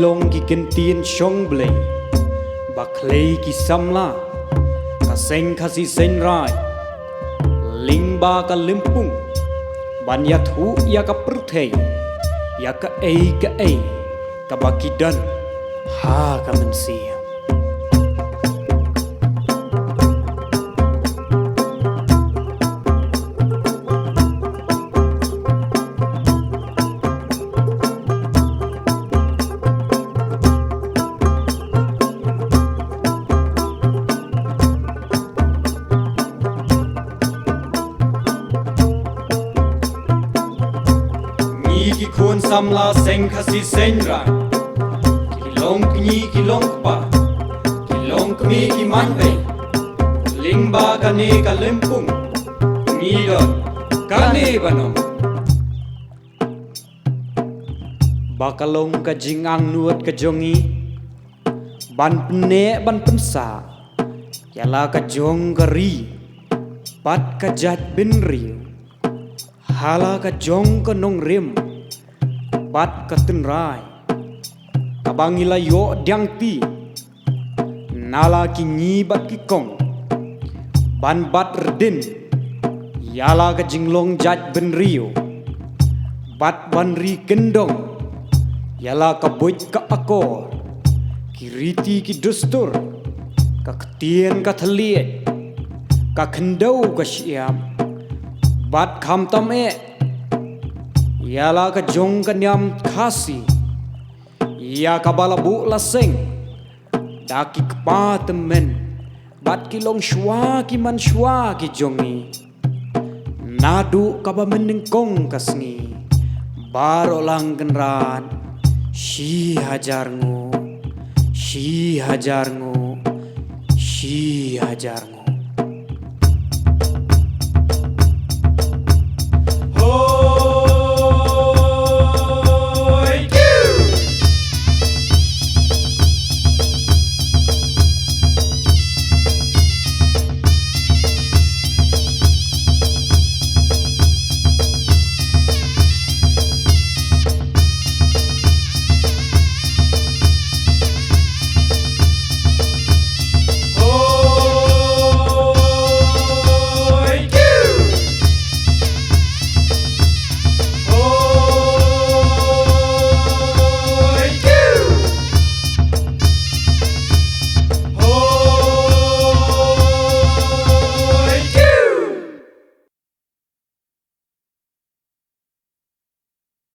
long ki kentien shong blei baklei ki samla kaseng kasi senrai lingba ka limpung banyat hu ya ka perthei ya ka ei ka bakidan ha ka mensia ki khon samla seng khasi senra kilong kni kilong pa kilong kmi ki manbe lingba kane ka lempung ni don kane banom bakalong ka jingang nuat ka jongi ban pne ban pensa yala ka jong gari pat ka jat bin riu hala ka jong ka nong rim bat katen rai kabangila yo diang pi nala ki nyi bat ki kong ban bat redin yala ka jinglong jat ben rio bat ban ri kendong yala ka boit ka akor kiriti ki dustur ka ketien ka thaliet ka khendau ka siam bat kham tam e yala ka jong ka nyam khasi ya ka balabu laseng daki kpa temen bat kilong shwa ki man shwa ki jongi nadu ka ba menengkong kasngi baro lang genran shi hajar ngo